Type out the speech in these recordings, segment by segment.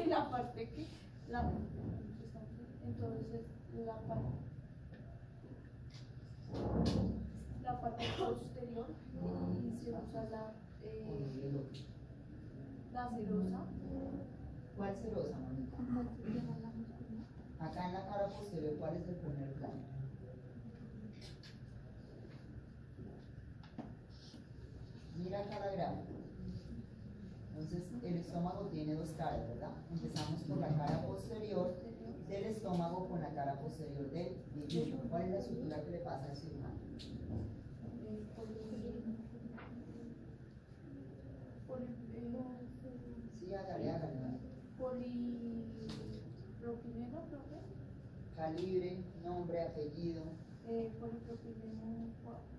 la parte que, entonces la parte posterior y se usa la serosa. ¿Cuál serosa, mamita? Acá en la cara posterior, ¿cuál es el primer plano? Mira acá la gráfica. Entonces, el estómago tiene dos caras, ¿verdad? Empezamos por la cara posterior del estómago con la cara posterior del yeyuno. ¿Cuál es la sutura que le pasa al cirujano? Sí, hágale. Polipropileno, profe. Calibre, nombre, apellido. Polipropileno 4.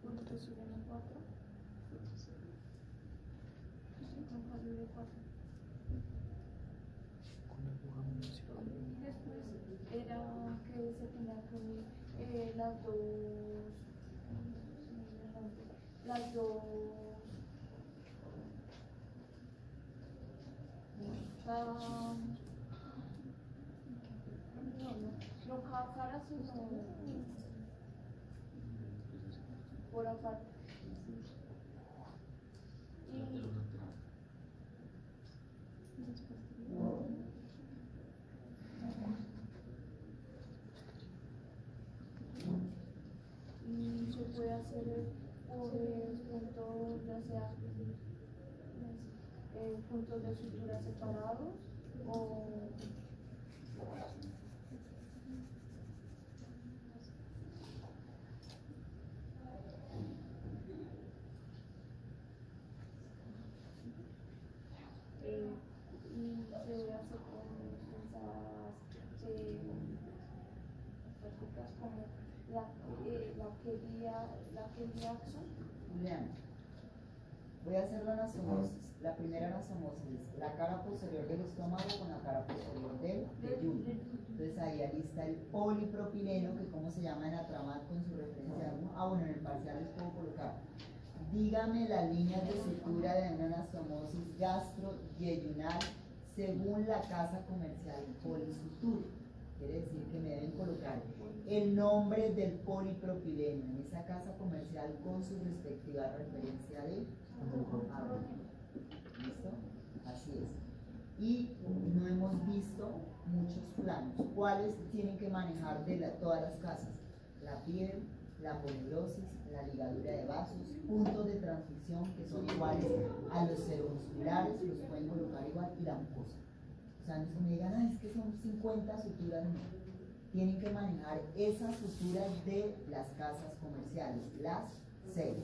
Polipropileno 4. Con calibre 4. Después era que se tenía que unir las dos no cada cara sino por aparte y se puede hacer por puntos, ya sea puntos de sutura separados o y se debe hacer con esas prácticas como la Kelly-Axon. Julián, voy a hacer la anastomosis. La primera anastomosis es la cara posterior del estómago con la cara posterior del yeyuno. Entonces ahí alista el polipropileno, que como se llama en la trama con su referencia. Bueno, en el parcial les puedo colocar. Dígame las líneas de sutura de una anastomosis gastro-yeyunal según la casa comercial Polisutura. Quiere decir que me deben colocar el nombre del polipropileno en esa casa comercial con su respectiva referencia de agua. ¿Listo? Así es. Y no hemos visto muchos planos. ¿Cuáles tienen que manejar de todas las casas? La piel, la poneurosis, la ligadura de vasos, puntos de transmisión que son iguales a los ceromusculares, los pueden colocar igual, y la mucosa. O sea, no es que me digan, es que son 50 suturas, no. Tienen que manejar esas suturas de las casas comerciales, las 6.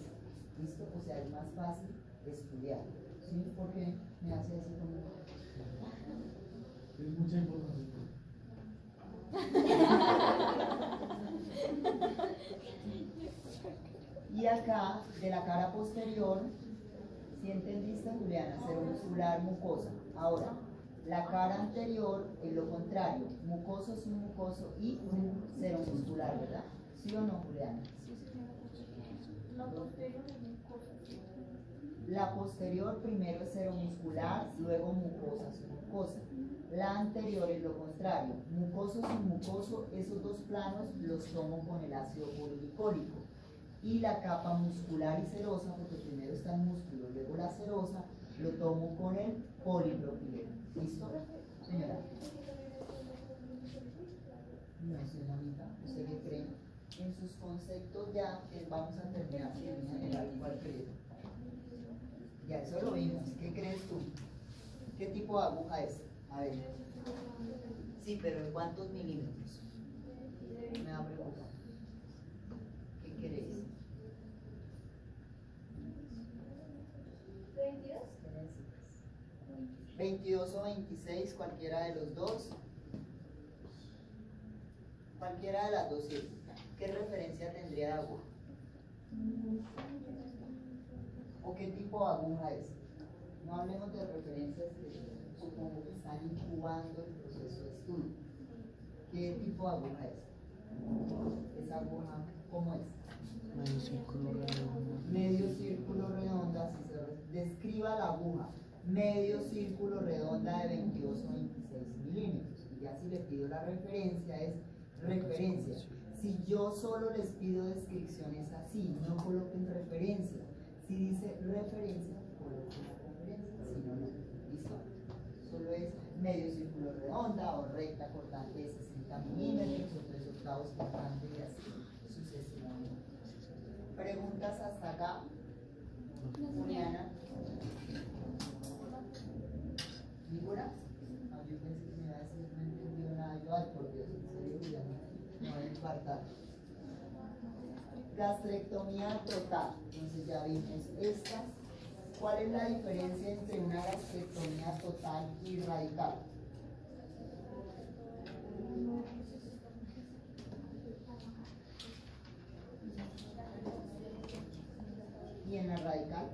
¿Listo? O sea, es más fácil estudiar. ¿Sí? Porque me hace así como... Es mucha información. Y acá, de la cara posterior, ¿sí entendiste, Juliana? Ceromuscular, mucosa. Ahora, la cara anterior es lo contrario, mucoso, submucoso y ceromuscular, ¿verdad? ¿Sí o no, Juliana? La posterior es mucosa. La posterior primero es ceromuscular, luego mucosa, submucosa. La anterior es lo contrario, mucoso, submucoso, esos dos planos los tomo con el ácido polglicólico. Y la capa muscular y serosa, porque primero está el músculo, luego la serosa, lo tomo con el polipropileno. ¿Listo? Señora. No, señorita, ¿usted qué cree? En sus conceptos ya vamos a terminar en general igual creo. Ya eso lo vimos. ¿Qué crees tú? ¿Qué tipo de aguja es? A ver. Sí, pero ¿en cuántos milímetros? Me da pregunta. ¿Qué queréis? 22 o 26, cualquiera de los dos. Cualquiera de las dos, sí. ¿Qué referencia tendría de aguja? ¿O qué tipo de aguja es? No hablemos de referencias que supongo que están incubando el proceso de estudio. ¿Qué tipo de aguja es? ¿Esa aguja cómo es? Medio círculo redondo. Medio círculo redonda. Si se describa la aguja. medio círculo redonda de 22 o 26 milímetros. Y ya si le pido la referencia, es referencia. Si yo solo les pido descripciones así, no coloquen referencia. Si dice referencia, coloquen la referencia. Si no, no. ¿Listo? Solo es medio círculo redonda o recta cortante de 60 milímetros o 3/8 cortante y así sucesivamente. ¿Preguntas hasta acá? Juliana. ¿Ninguna? No, yo pensé que me iba a decir, no entendió nada. Yo, ay, por Dios, en serio, Juliana, no voy a infartar. Gastrectomía total. Entonces ya vimos estas. ¿Cuál es la diferencia entre una gastrectomía total y radical? ¿Y en la radical?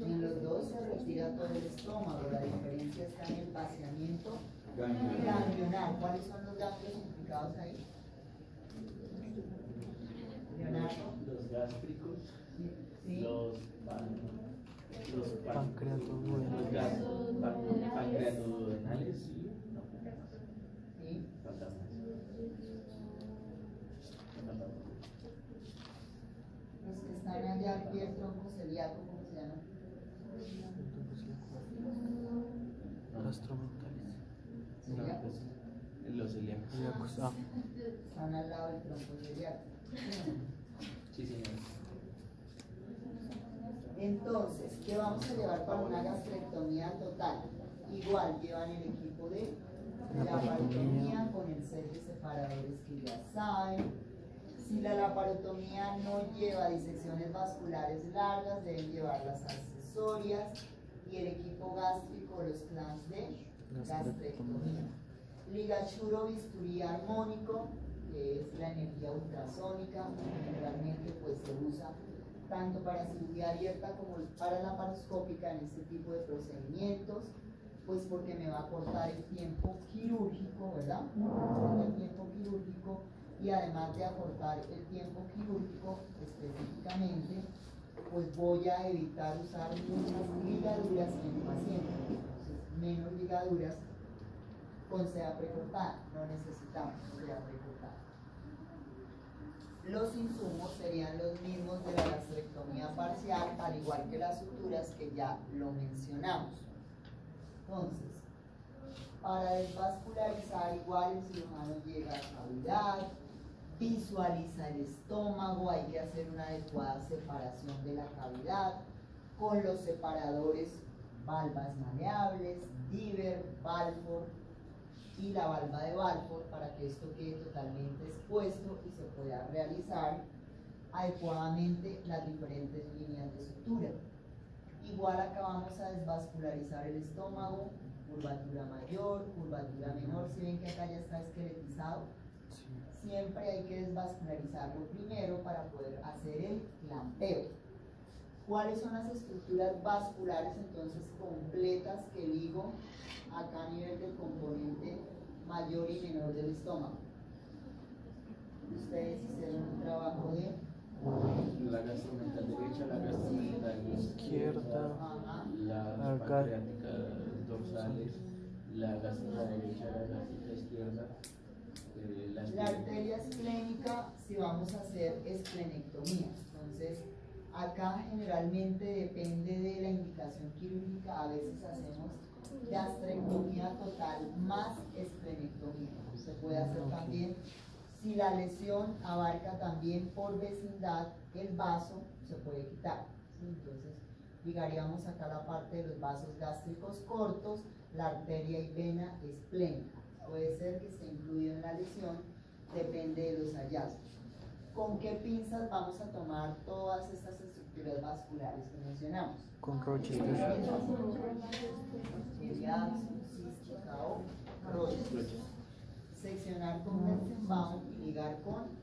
En los dos se retira todo el estómago. La diferencia está en el vaciamiento ganglionar. ¿Cuáles son los ganglios implicados ahí? Leonardo. Los gástricos, ¿Sí? los Pancreatoduodenales. pancreatoduodenales, sí, no, ¿Sí? falta más. Falta más. Los que están allá al pie del tronco celíaco, ¿cómo se llaman? Gastromentales. ¿Celíacos? Los celíacos. Celíacos. Ah, Están al lado del tronco celíaco. Sí, señor. Entonces, ¿qué vamos a llevar para una gastrectomía total? Igual llevan el equipo de laparotomía con el set de separadores que ya saben. Si la laparotomía no lleva disecciones vasculares largas, deben llevar las accesorias y el equipo gástrico, los clans de gastrectomía. Ligachuro bisturí armónico, que es la energía ultrasónica, generalmente pues se usa tanto para cirugía abierta como para laparoscópica en este tipo de procedimientos, pues porque me va a cortar el tiempo quirúrgico, ¿verdad? El tiempo quirúrgico, y además de acortar el tiempo quirúrgico específicamente, pues voy a evitar usar muchas ligaduras en el paciente. Entonces, menos ligaduras con seda precortada, no necesitamos seda precortada. Los insumos serían los mismos de la gastrectomía parcial, al igual que las suturas que ya lo mencionamos. Entonces, para desvascularizar, igual el cirujano llega a cavidad, visualiza el estómago, hay que hacer una adecuada separación de la cavidad con los separadores valvas maleables, Diver, Balfour y la valva de Balfour para que esto quede totalmente expuesto y se pueda realizar adecuadamente las diferentes líneas de sutura. Igual acá vamos a desvascularizar el estómago, curvatura mayor, curvatura menor. Si ven que acá ya está esqueletizado, siempre hay que desvascularizarlo primero para poder hacer el clampeo. ¿Cuáles son las estructuras vasculares entonces completas que ligo acá a nivel del componente mayor y menor del estómago? Ustedes hicieron un trabajo de La gastromental derecha, la gastromental izquierda, ajá, las acá. pancreáticas dorsales, la gástrica derecha, la gástrica izquierda, la arteria esplénica si vamos a hacer esplenectomía. Entonces, acá generalmente depende de la indicación quirúrgica, a veces hacemos gastrectomía total más esplenectomía. Se puede hacer también, si la lesión abarca también por vecindad el vaso, se puede quitar, ¿sí? Entonces, ligaríamos acá la parte de los vasos gástricos cortos, la arteria y vena esplénica. Puede ser que esté incluido en la lesión, depende de los hallazgos. ¿Con qué pinzas vamos a tomar todas estas estructuras vasculares que mencionamos? con Rochester. Seccionar con Metzenbaum y ligar con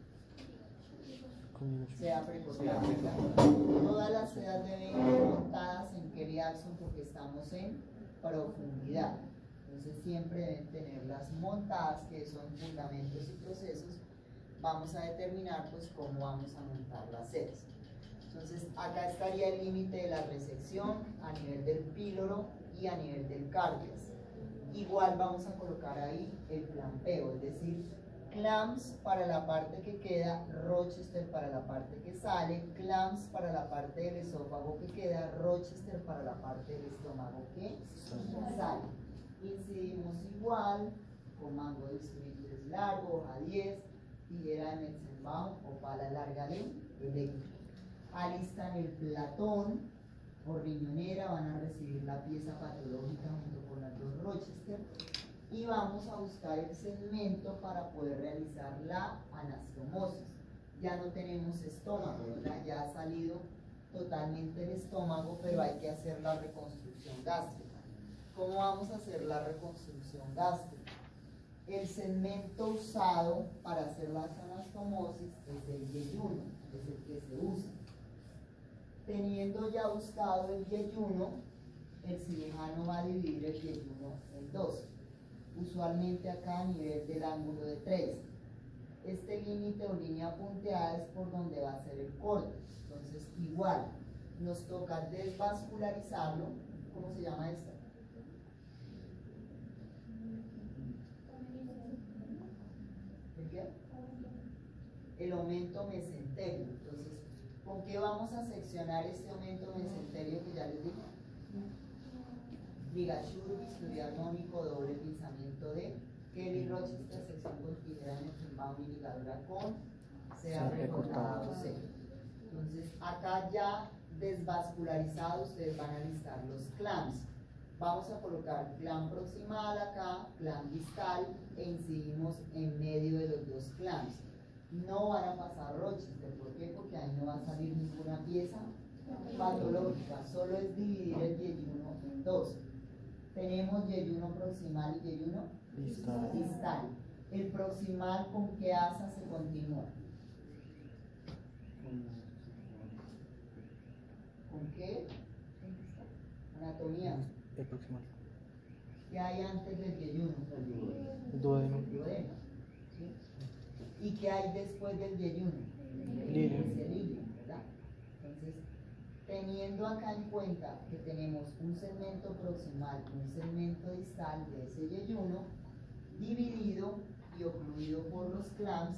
Combinación. seda precortada. Todas las sedas deben ir montadas en Kelly Axon porque estamos en profundidad. Entonces siempre deben tenerlas montadas, que son fundamentos y procesos vamos a determinar pues cómo vamos a montar las sedes. Entonces acá estaría el límite de la resección a nivel del píloro y a nivel del cardias. Igual vamos a colocar ahí el clampeo, es decir, clamps para la parte que queda, Rochester para la parte que sale, clamps para la parte del esófago que queda, Rochester para la parte del estómago que sale. Incidimos igual con mango de distribuidores largo, hoja 10, tijera de Metzenbaum o pala larga de eléctrico. Alistan el platón o riñonera, van a recibir la pieza patológica junto con las dos Rochester y vamos a buscar el segmento para poder realizar la anastomosis. Ya no tenemos estómago, ¿verdad? Ya ha salido totalmente el estómago, pero hay que hacer la reconstrucción gástrica. ¿Cómo vamos a hacer la reconstrucción gástrica? El segmento usado para hacer las anastomosis es el yeyuno, es el que se usa. Teniendo ya buscado el yeyuno, el cirujano va a dividir el yeyuno en dos. Usualmente acá a nivel del ángulo de 3. Este límite o línea punteada es por donde va a ser el corte. Entonces, igual, nos toca desvascularizarlo. ¿Cómo se llama esta? ¿El qué? El aumento mesenterio. Entonces, ¿con qué vamos a seccionar este aumento mesenterio que ya les dije? Ligature, bisturí armónico, doble pinzamiento de Kelly Rochester, sección con tijera de Metzenbaum y ligadura con sea recortado C. Entonces, acá ya desvascularizado, ustedes van a listar los clamps. Vamos a colocar clamp proximal acá, clamp distal e incidimos en medio de los dos clamps. No van a pasar Rochester, ¿por qué? Porque ahí no va a salir ninguna pieza patológica, solo es dividir el yeyuno en dos. Tenemos yeyuno proximal y yeyuno distal. El proximal, ¿con qué asa se continúa? ¿Con qué? Anatomía. El proximal. ¿Qué hay antes del yeyuno? El duodeno. El duodeno, ¿sí? ¿Y qué hay después del yeyuno? Lilium. El ilium, ¿verdad? Entonces, teniendo acá en cuenta que tenemos un segmento proximal, un segmento distal de ese yeyuno, dividido y ocluido por los clamps,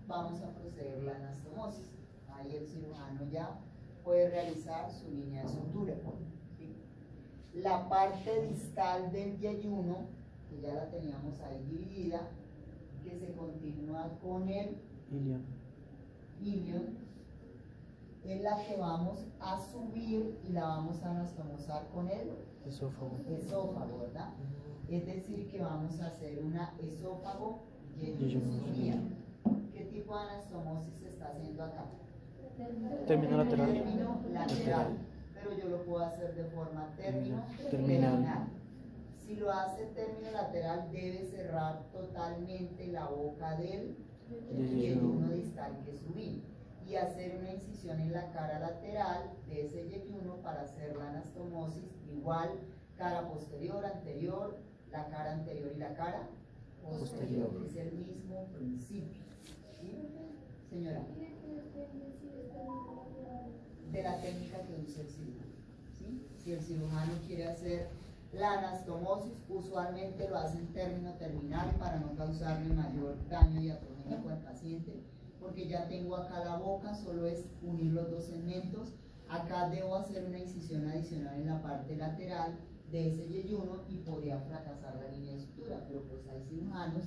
vamos a proceder a la anastomosis. Ahí el cirujano ya puede realizar su línea de sutura. ¿Sí? La parte distal del yeyuno, que ya la teníamos ahí dividida, que se continúa con el ilium, es la que vamos a subir y la vamos a anastomosar con el esófago, ¿verdad? Es decir, que vamos a hacer una esófago yeyonostomía. ¿Qué tipo de anastomosis se está haciendo acá? Término lateral. Término lateral. Pero yo lo puedo hacer de forma término terminal. Si lo hace término lateral, debe cerrar totalmente la boca del yeyuno distal que subí y hacer una incisión en la cara lateral de ese yeyuno para hacer la anastomosis igual cara posterior, anterior, la cara anterior y la cara posterior. Es el mismo principio. ¿Sí? Señora, de la técnica que usa el cirujano. ¿Sí? Si el cirujano quiere hacer la anastomosis, usualmente lo hace en término terminal para no causarle mayor daño diatrogénico al paciente, porque ya tengo acá la boca, solo es unir los dos segmentos. Acá debo hacer una incisión adicional en la parte lateral de ese yeyuno y podría fracasar la línea de sutura, pero pues hay cirujanos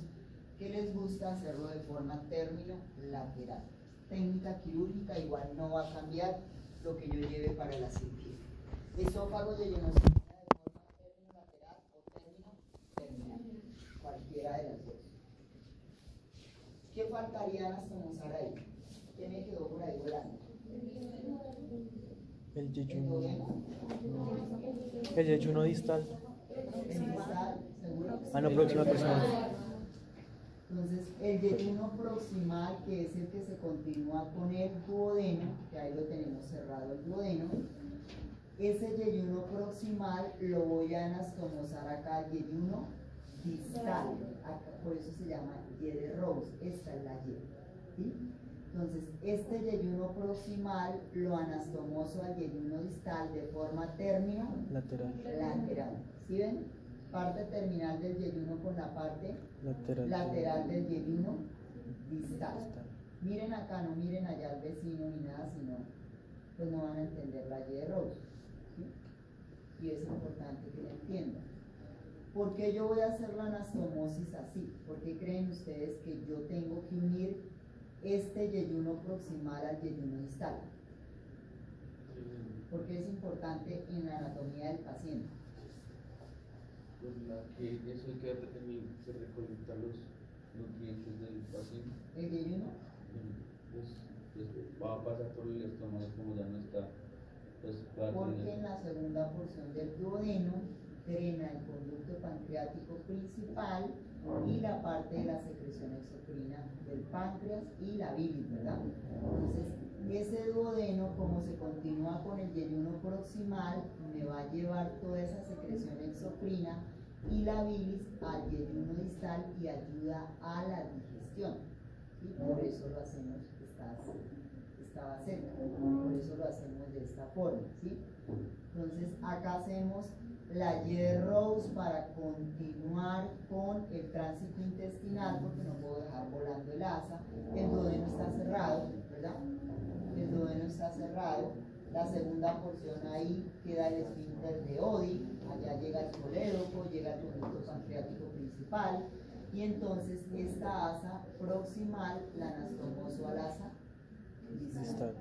que les gusta hacerlo de forma término lateral. Técnica quirúrgica igual no va a cambiar lo que yo lleve para la cirugía. Esófago yeyonostomía de forma término lateral o término terminal, cualquiera de las dos. ¿Qué faltaría anastomosar ahí? ¿Qué me quedó por ahí volando? El yeyuno. El yeyuno distal. El distal, seguro. Ah, no, proximal. Entonces, el yeyuno proximal, que es el que se continúa con el duodeno, que ahí lo tenemos cerrado el duodeno, ese yeyuno proximal lo voy a anastomosar acá, el yeyuno distal, acá, por eso se llama Y de Rose, esta es la Y. ¿Sí? Entonces, este yeyuno proximal lo anastomoso al yeyuno distal de forma término Lateral. lateral. ¿Sí ven? Parte terminal del yeyuno con la parte Lateral. lateral del yeyuno distal. Distal. Miren acá, no miren allá al vecino ni nada, sino pues no van a entender la Y de Rose. ¿Sí? Y es importante que lo entiendan. ¿Por qué yo voy a hacer la anastomosis así? ¿Por qué creen ustedes que yo tengo que unir este yeyuno proximal al yeyuno distal? Porque es importante en la anatomía del paciente. Pues la que es el que recolecta los nutrientes del paciente. El yeyuno Pues va a pasar por el estómago como ya no está. Pues va a porque tener- en la segunda porción del duodeno drena el conducto pancreático principal y la parte de la secreción exocrina del páncreas y la bilis, ¿verdad? Entonces, ese duodeno, como se continúa con el yeyuno proximal, me va a llevar toda esa secreción exocrina y la bilis al yeyuno distal y ayuda a la digestión. Y por eso lo hacemos, estaba cerca, por eso lo hacemos de esta forma, ¿sí? Entonces, acá hacemos la Y de Rose para continuar con el tránsito intestinal, porque no puedo dejar volando el asa. El duodeno está cerrado, ¿verdad? El duodeno está cerrado. La segunda porción ahí queda el esfínter de Oddi, allá llega el colédoco, llega el conducto pancreático principal, y entonces esta asa proximal la anastomoso al asa distal. Distal.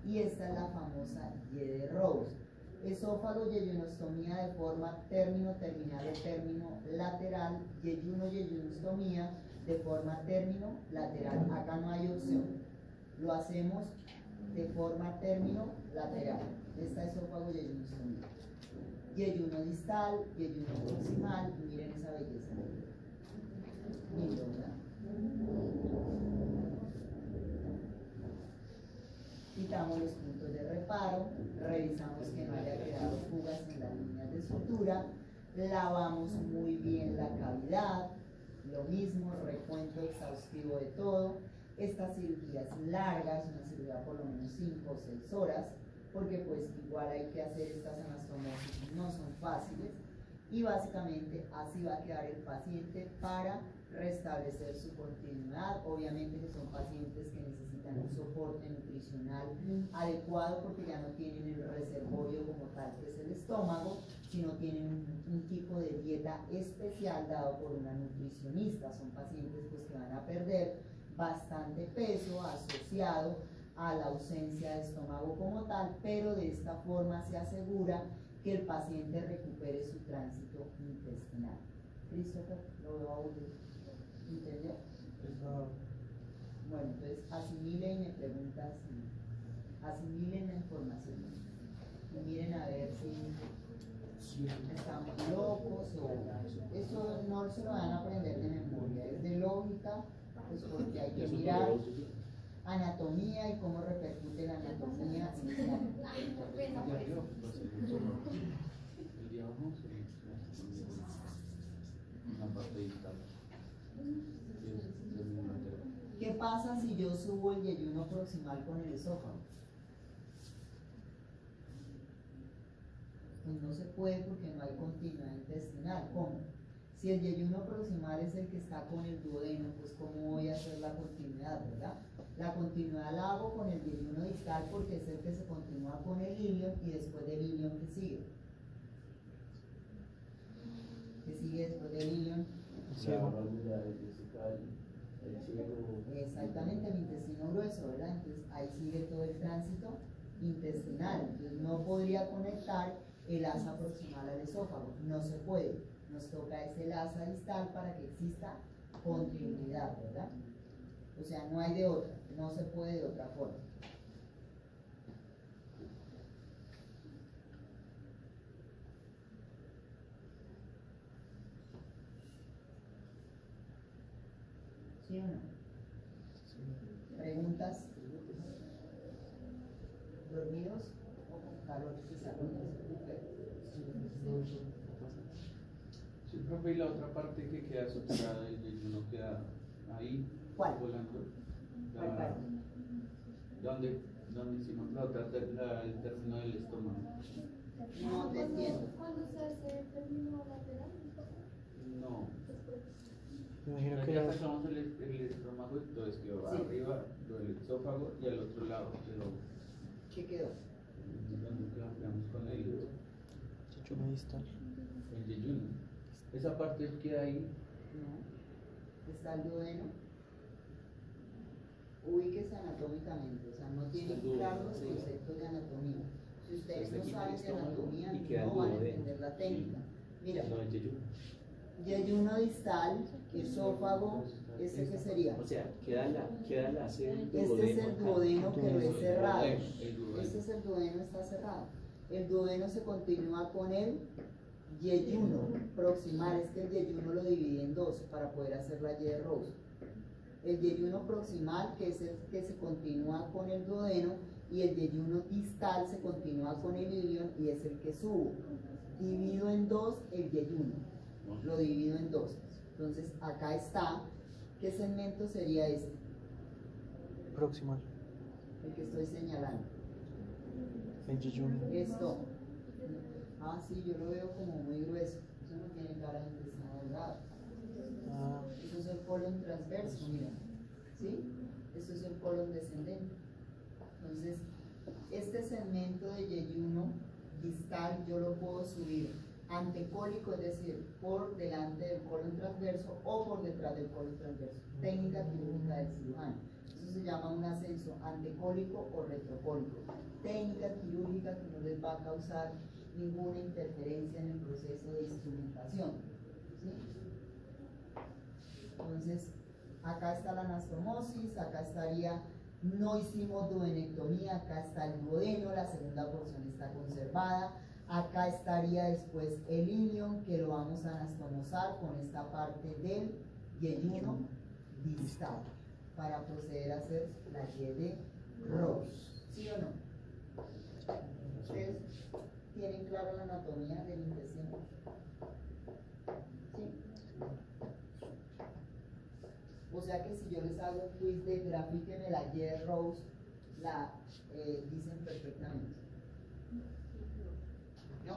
Y esta es la famosa Y de Rose. Esófago, yeyonostomía de forma término terminal o término lateral, yeyonostomía de forma término lateral. Acá no hay opción. Lo hacemos de forma término lateral. Esta esófago, yeyonostomía. Yeyuno distal, yeyuno proximal, y miren esa belleza. Lindo, ¿verdad? Quitamos los puntos de reparo, revisamos que no haya quedado fugas en las líneas de sutura, lavamos muy bien la cavidad, lo mismo, recuento exhaustivo de todo. Esta cirugía es larga, es una cirugía por lo menos 5 o 6 horas, porque pues igual hay que hacer estas anastomosis, no son fáciles, y básicamente así va a quedar el paciente para restablecer su continuidad. Obviamente que son pacientes que necesitan un soporte nutricional adecuado porque ya no tienen el reservorio como tal que es el estómago, sino tienen un tipo de dieta especial dado por una nutricionista. Son pacientes pues que van a perder bastante peso asociado a la ausencia de estómago como tal, pero de esta forma se asegura que el paciente recupere su tránsito intestinal. Christopher, lo veo aburrido. ¿Entendió? Bueno, entonces asimilen y me preguntan si asimilen la información y miren a ver si estamos locos o eso no se lo van a aprender de memoria, es de lógica, pues porque hay que mirar anatomía y cómo repercute la anatomía. ¿Qué pasa si yo subo el yeyuno proximal con el esófago? Pues no se puede porque no hay continuidad intestinal. ¿Cómo? Si el yeyuno proximal es el que está con el duodeno, pues ¿cómo voy a hacer la continuidad, verdad? La continuidad la hago con el yeyuno distal porque es el que se continúa con el ilion y después del ilion que sigue. ¿Qué sigue después del ilion? Exactamente, el intestino grueso, ¿verdad? Entonces ahí sigue todo el tránsito intestinal. Entonces no podría conectar el asa proximal al esófago, no se puede. Nos toca ese asa distal para que exista continuidad, ¿verdad? O sea, no hay de otra, no se puede de otra forma. ¿Sí o no? ¿Preguntas? ¿Dormidos? Calor, Sí, profe, y la otra parte que queda suturada y no queda ahí ¿Cuál? volando. ¿Cuál parte? ¿Dónde hicimos la otra, el término del estómago? No te entiendo. ¿Cuándo se hace el término lateral? No. Me imagino que Ya las... sacamos el estómago, entonces quedó Sí. arriba el esófago y al otro lado quedó ¿Qué quedó? donde quedamos con el Yeyuno distal. yeyuno. Esa parte queda ahí. No. Está el duodeno. Ubíquese anatómicamente, o sea, no tiene Está el duodeno, claros los sí. conceptos de anatomía. Si ustedes Está no aquí saben el de estómago anatomía, y queda el no van a duodeno. entender la técnica. Mira, No, el yeyuno. yeyuno distal, esófago, ¿este qué sería? O sea, queda la sede Este es el duodeno, pero es cerrado. El duodeno. Este es el duodeno, está cerrado. El duodeno se continúa con el yeyuno proximal. Es que el yeyuno lo dividí en dos para poder hacer la Y de Rose. El yeyuno proximal, que es el que se continúa con el duodeno, y el yeyuno distal se continúa con el ilion y es el que subo. Divido en dos el yeyuno. Lo divido en dos. Entonces acá está. ¿Qué segmento sería este? Proximal. El que estoy señalando. El yeyuno. Esto. Ah, sí, yo lo veo como muy grueso. Eso no tiene cara de intestino delgado. Ah, Eso es el colon transverso, mira. ¿Sí? Eso es el colon descendente. Entonces, este segmento de yeyuno distal yo lo puedo subir antecólico, es decir, por delante del colon transverso o por detrás del colon transverso. Técnica quirúrgica del cirujano. Eso se llama un ascenso antecólico o retropólico. Técnica quirúrgica que no les va a causar ninguna interferencia en el proceso de instrumentación. ¿Sí? Entonces, acá está la anastomosis, acá estaría, no hicimos duodenectomía, acá está el duodeno, la segunda porción está conservada, acá estaría después el ilion, que lo vamos a anastomosar con esta parte del yeyuno distal, para proceder a hacer la Y de Rose. ¿Sí o no? ¿Ustedes tienen clara la anatomía del intestino? ¿Sí? O sea que si yo les hago un quiz de grafíqueme la Y de Rose, la dicen perfectamente. ¿No?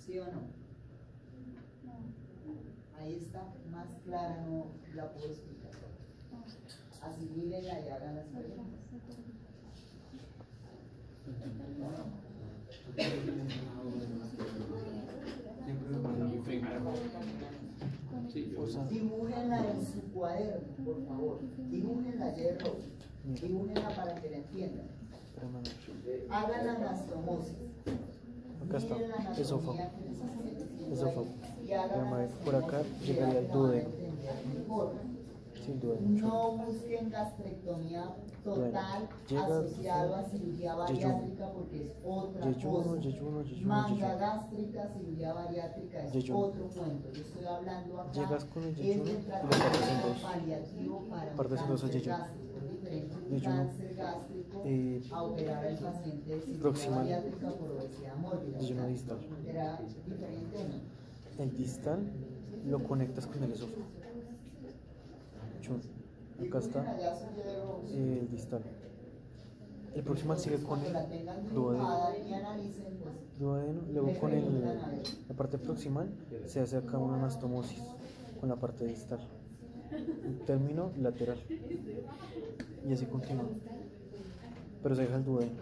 ¿Sí o no? Ahí está, más clara no la puedo explicar. Así mírenla y hagan las preguntas. Siempre me pasa mi Facebook. Sí, yo. o sea, Dibújenla en su cuaderno, por favor. Dibújenla Y de Rose. Dibújenla para que la entiendan. espérame a ver. Hagan la anastomosis. Acá está, Miren la anatomía esófago. que les enseñé. Esófago. Y hagan Llama la por acá, anastomosis llegaría el que van a duodeno. entender mejor. Sin duda mucho. No busquen gastrectomía total Llega- asociado a cirugía bariátrica porque es otra Yeyuno, cosa. yeyuno, yeyuno, Manga yeyuno. gástrica, cirugía bariátrica es Yeyuno. otro cuento. Yo estoy hablando acá Llegas con el es yeyuno de y lo partes en tratamiento dos. paliativo para un Partes en dos al cáncer yeyuno. gástrico. Es diferente un Yeyuno. cáncer gástrico a operar al paciente de cirugía Proximal. bariátrica por obesidad mórbida. Yeyuno distal. Era diferente, ¿no? El distal lo conectas con el esófago. Chun. Acá está Allá su Y de Rose. el distal. El proximal sigue con Cuando el la tengan duodeno. dibujada y analicen, pues Duodeno, luego con la parte proximal se hace acá una anastomosis con la parte distal. Un término lateral. Y así continúa. Pero se deja el duodeno.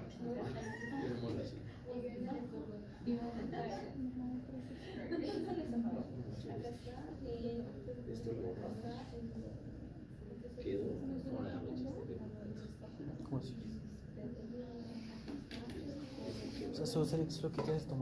Esto lo quedó con la noche. ¿Cómo así? O sea, solo se le quita esto.